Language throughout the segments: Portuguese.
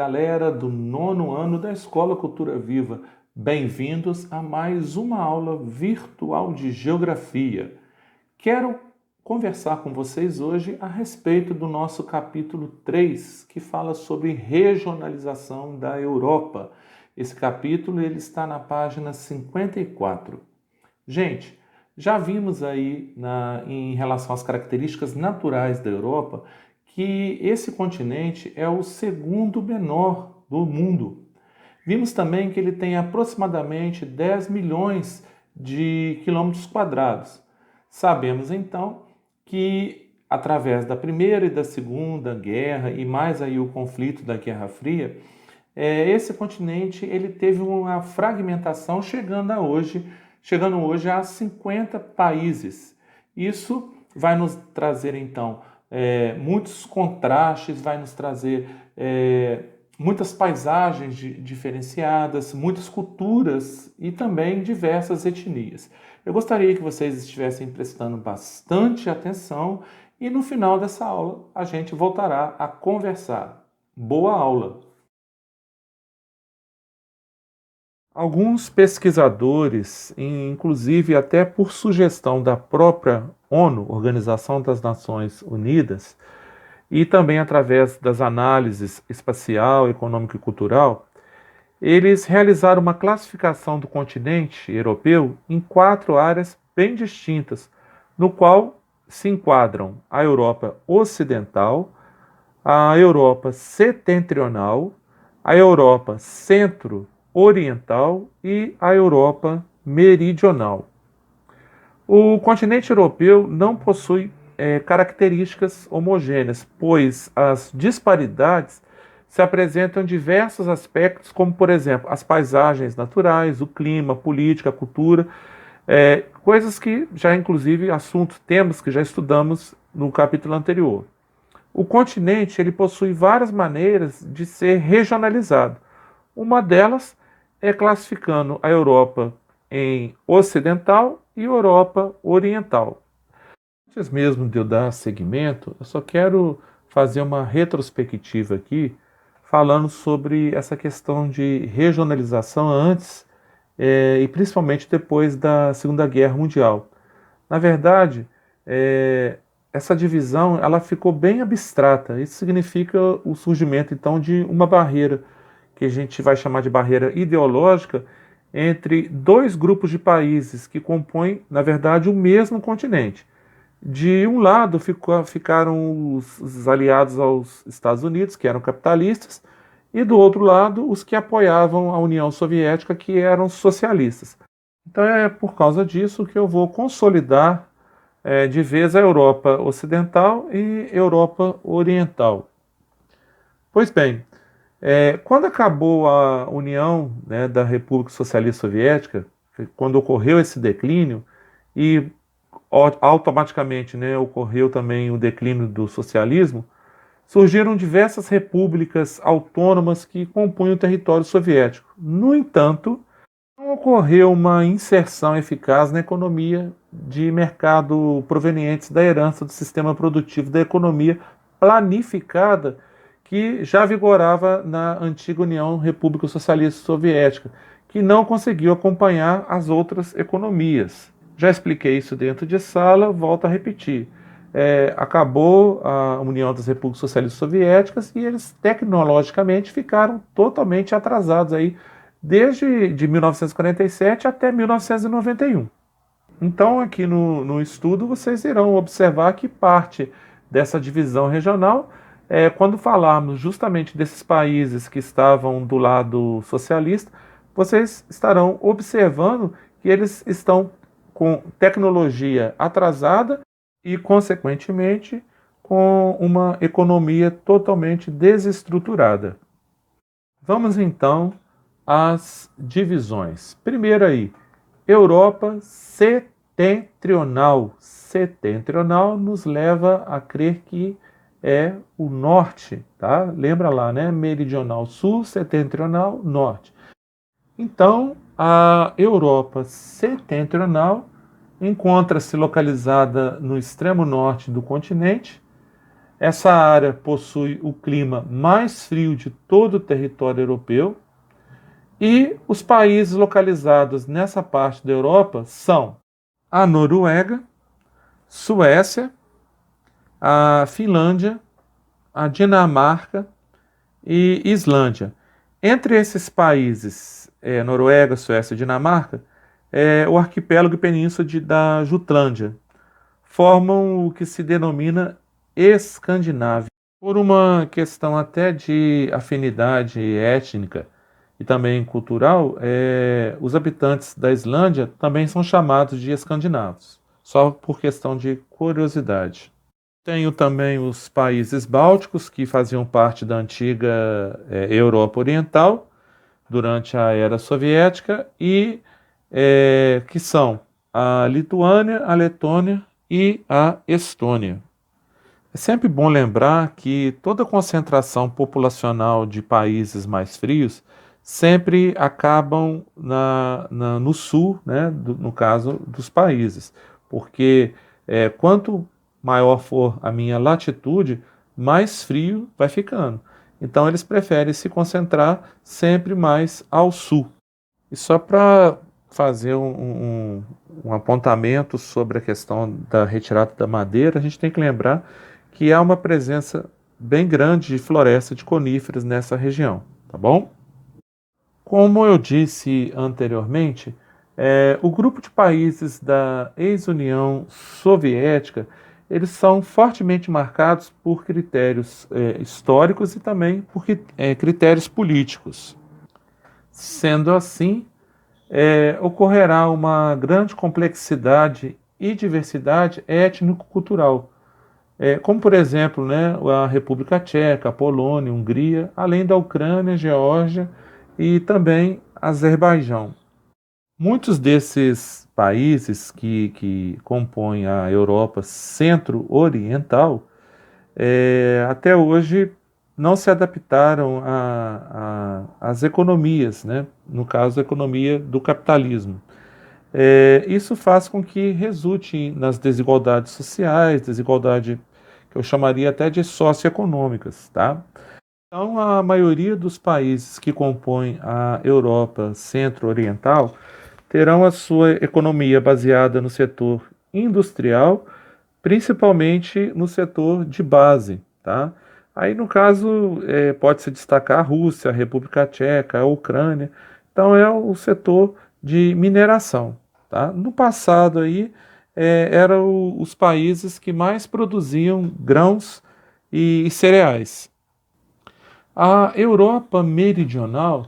galera do 9º ano da Escola Cultura Viva. Bem-vindos a mais uma aula virtual de Geografia. Quero conversar com vocês hoje a respeito do nosso capítulo 3, que fala sobre regionalização da Europa. Esse capítulo ele está na página 54. Gente, já vimos aí em relação às características naturais da Europa que esse continente é o segundo menor do mundo. Vimos também que ele tem aproximadamente 10 milhões de quilômetros quadrados. Sabemos então que através da Primeira e da Segunda Guerra e mais aí o conflito da Guerra Fria, esse continente ele teve uma fragmentação chegando hoje a 50 países. Isso vai nos trazer então muitos contrastes, vai nos trazer muitas paisagens diferenciadas, muitas culturas e também diversas etnias. Eu gostaria que vocês estivessem prestando bastante atenção e no final dessa aula a gente voltará a conversar. Boa aula! Alguns pesquisadores, inclusive até por sugestão da própria ONU, Organização das Nações Unidas, e também através das análises espacial, econômica e cultural, eles realizaram uma classificação do continente europeu em 4 áreas bem distintas, no qual se enquadram a Europa Ocidental, a Europa Setentrional, a Europa Centro-Oriental e a Europa Meridional. O continente europeu não possui características homogêneas, pois as disparidades se apresentam em diversos aspectos, como, por exemplo, as paisagens naturais, o clima, a política, a cultura, coisas que já, inclusive, temas que já estudamos no capítulo anterior. O continente ele possui várias maneiras de ser regionalizado. Uma delas é classificando a Europa em ocidental e Europa oriental. Antes mesmo de eu dar seguimento, eu só quero fazer uma retrospectiva aqui, falando sobre essa questão de regionalização antes e principalmente depois da Segunda Guerra Mundial. Na verdade, essa divisão ela ficou bem abstrata. Isso significa o surgimento então de uma barreira, que a gente vai chamar de barreira ideológica, entre 2 grupos de países que compõem, na verdade, o mesmo continente. De um lado ficaram os aliados aos Estados Unidos, que eram capitalistas, e do outro lado os que apoiavam a União Soviética, que eram socialistas. Então é por causa disso que eu vou consolidar de vez a Europa Ocidental e Europa Oriental. Pois bem, quando acabou a União da República Socialista Soviética, quando ocorreu esse declínio e automaticamente ocorreu também o declínio do socialismo, surgiram diversas repúblicas autônomas que compunham o território soviético. No entanto, não ocorreu uma inserção eficaz na economia de mercado provenientes da herança do sistema produtivo da economia planificada que já vigorava na antiga União República Socialista Soviética, que não conseguiu acompanhar as outras economias. Já expliquei isso dentro de sala, volto a repetir. Acabou a União das Repúblicas Socialistas Soviéticas e eles tecnologicamente ficaram totalmente atrasados aí, desde de 1947 até 1991. Então aqui no estudo vocês irão observar que parte dessa divisão regional, quando falarmos justamente desses países que estavam do lado socialista, vocês estarão observando que eles estão com tecnologia atrasada e, consequentemente, com uma economia totalmente desestruturada. Vamos então às divisões. Primeiro aí, Europa Setentrional. Setentrional nos leva a crer que é o norte, tá? Lembra lá, né? Meridional sul, setentrional norte. Então, a Europa Setentrional encontra-se localizada no extremo norte do continente, Essa área possui o clima mais frio de todo o território europeu e os países localizados nessa parte da Europa são a Noruega, Suécia, a Finlândia, a Dinamarca e Islândia. Entre esses países, Noruega, Suécia e Dinamarca, o arquipélago e península da Jutlândia formam o que se denomina Escandinávia. Por uma questão até de afinidade étnica e também cultural, os habitantes da Islândia também são chamados de escandinavos, só por questão de curiosidade. Tenho também os países bálticos, que faziam parte da antiga Europa Oriental, durante a era soviética, e que são a Lituânia, a Letônia e a Estônia. É sempre bom lembrar que toda concentração populacional de países mais frios sempre acabam no sul, né, no caso dos países, porque quanto maior for a minha latitude, mais frio vai ficando. Então eles preferem se concentrar sempre mais ao sul. E só para fazer um apontamento sobre a questão da retirada da madeira, a gente tem que lembrar que há uma presença bem grande de floresta de coníferas nessa região, tá bom? Como eu disse anteriormente, o grupo de países da ex-União Soviética, eles são fortemente marcados por critérios históricos e também por critérios políticos. Sendo assim, ocorrerá uma grande complexidade e diversidade étnico-cultural, como por exemplo, né, a República Tcheca, a Polônia, a Hungria, além da Ucrânia, Geórgia e também Azerbaijão. Muitos desses países que compõem a Europa centro-oriental, até hoje não se adaptaram às economias, né? No caso, a economia do capitalismo. Isso faz com que resulte nas desigualdades sociais, desigualdade que eu chamaria até de socioeconômicas, tá? Então, a maioria dos países que compõem a Europa centro-oriental terão a sua economia baseada no setor industrial, principalmente no setor de base, tá? Aí, no caso, pode-se destacar a Rússia, a República Tcheca, a Ucrânia. Então, é o setor de mineração, tá? No passado, aí, eram os países que mais produziam grãos e cereais. A Europa Meridional,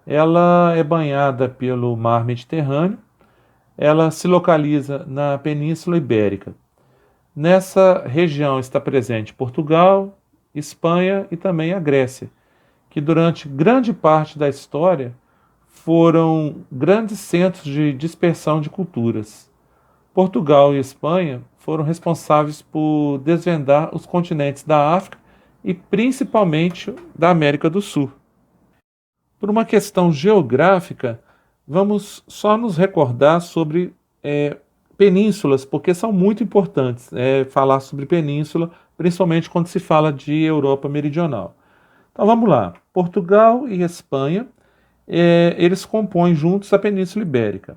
ela é banhada pelo Mar Mediterrâneo, ela se localiza na Península Ibérica. Nessa região está presente Portugal, Espanha e também a Grécia, que durante grande parte da história foram grandes centros de dispersão de culturas. Portugal e Espanha foram responsáveis por desvendar os continentes da África e principalmente da América do Sul. Por uma questão geográfica, vamos só nos recordar sobre penínsulas, porque são muito importantes falar sobre península, principalmente quando se fala de Europa Meridional. Então vamos lá. Portugal e Espanha, eles compõem juntos a Península Ibérica.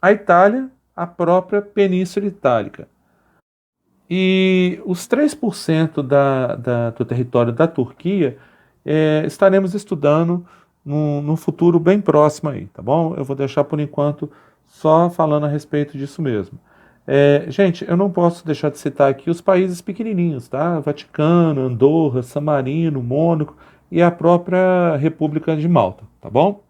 A Itália, a própria Península Itálica. E os 3% do território da Turquia estaremos estudando num futuro bem próximo aí, tá bom? Eu vou deixar por enquanto só falando a respeito disso mesmo. Gente, eu não posso deixar de citar aqui os países pequenininhos, tá? Vaticano, Andorra, San Marino, Mônaco e a própria República de Malta, tá bom?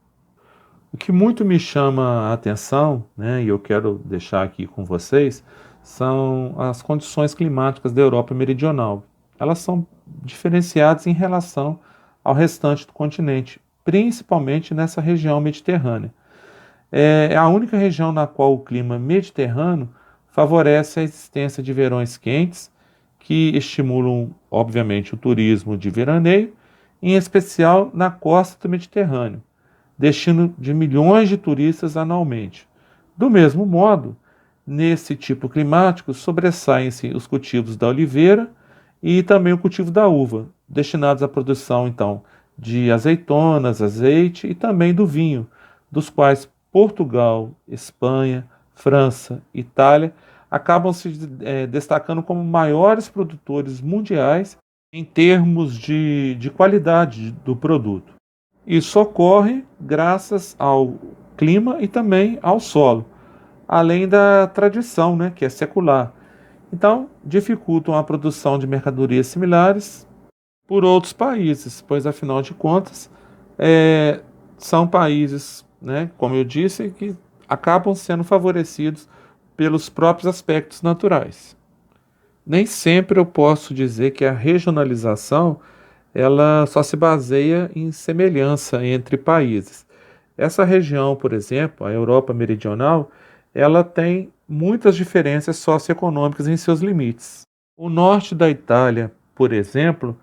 O que muito me chama a atenção, né, e eu quero deixar aqui com vocês, são as condições climáticas da Europa Meridional. Elas são diferenciadas em relação ao restante do continente, principalmente nessa região mediterrânea. É a única região na qual o clima mediterrâneo favorece a existência de verões quentes, que estimulam, obviamente, o turismo de veraneio, em especial na costa do Mediterrâneo, destino de milhões de turistas anualmente. Do mesmo modo, nesse tipo climático sobressaem-se os cultivos da oliveira e também o cultivo da uva, destinados à produção, então, de azeitonas, azeite e também do vinho, dos quais Portugal, Espanha, França, Itália acabam se destacando como maiores produtores mundiais em termos de qualidade do produto. Isso ocorre graças ao clima e também ao solo, além da tradição, né, que é secular. Então, dificultam a produção de mercadorias similares por outros países, pois afinal de contas, é, são países, né, como eu disse, que acabam sendo favorecidos pelos próprios aspectos naturais. Nem sempre eu posso dizer que a regionalização ela só se baseia em semelhança entre países. Essa região, por exemplo, a Europa Meridional, ela tem muitas diferenças socioeconômicas em seus limites. O norte da Itália, por exemplo,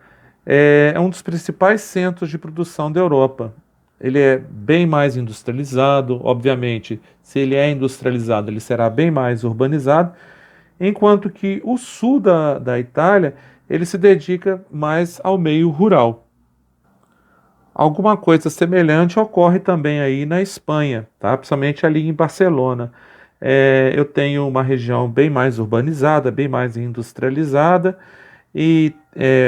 é um dos principais centros de produção da Europa. Ele é bem mais industrializado, obviamente, se ele é industrializado, ele será bem mais urbanizado, enquanto que o sul da Itália, ele se dedica mais ao meio rural. Alguma coisa semelhante ocorre também aí na Espanha, tá? Principalmente ali em Barcelona. Eu tenho uma região bem mais urbanizada, bem mais industrializada e,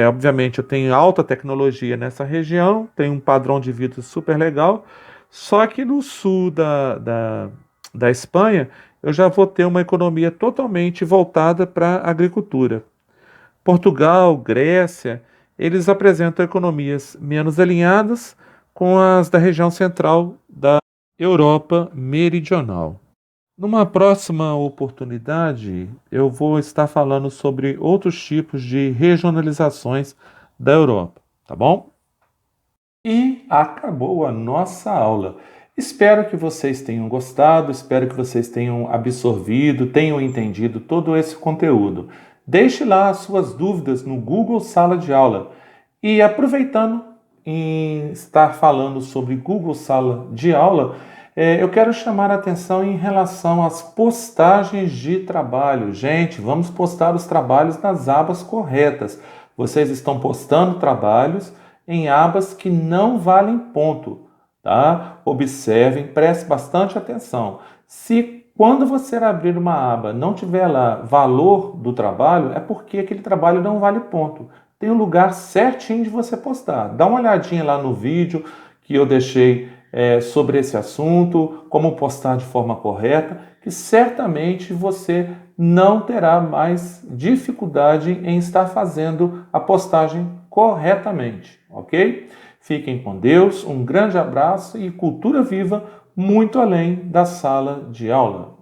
obviamente, eu tenho alta tecnologia nessa região, tenho um padrão de vida super legal, só que no sul da Espanha eu já vou ter uma economia totalmente voltada para a agricultura. Portugal, Grécia, eles apresentam economias menos alinhadas com as da região central da Europa Meridional. Numa próxima oportunidade, eu vou estar falando sobre outros tipos de regionalizações da Europa, tá bom? E acabou a nossa aula. Espero que vocês tenham gostado, espero que vocês tenham absorvido, tenham entendido todo esse conteúdo. Deixe lá as suas dúvidas no Google Sala de Aula. E aproveitando em estar falando sobre Google Sala de Aula, eu quero chamar a atenção em relação às postagens de trabalho. Gente, vamos postar os trabalhos nas abas corretas. Vocês estão postando trabalhos em abas que não valem ponto, tá? Observem, preste bastante atenção. Se quando você abrir uma aba não tiver lá valor do trabalho, é porque aquele trabalho não vale ponto. Tem um lugar certinho de você postar. Dá uma olhadinha lá no vídeo que eu deixei sobre esse assunto, como postar de forma correta, que certamente você não terá mais dificuldade em estar fazendo a postagem corretamente, ok? Fiquem com Deus, um grande abraço e cultura viva muito além da sala de aula.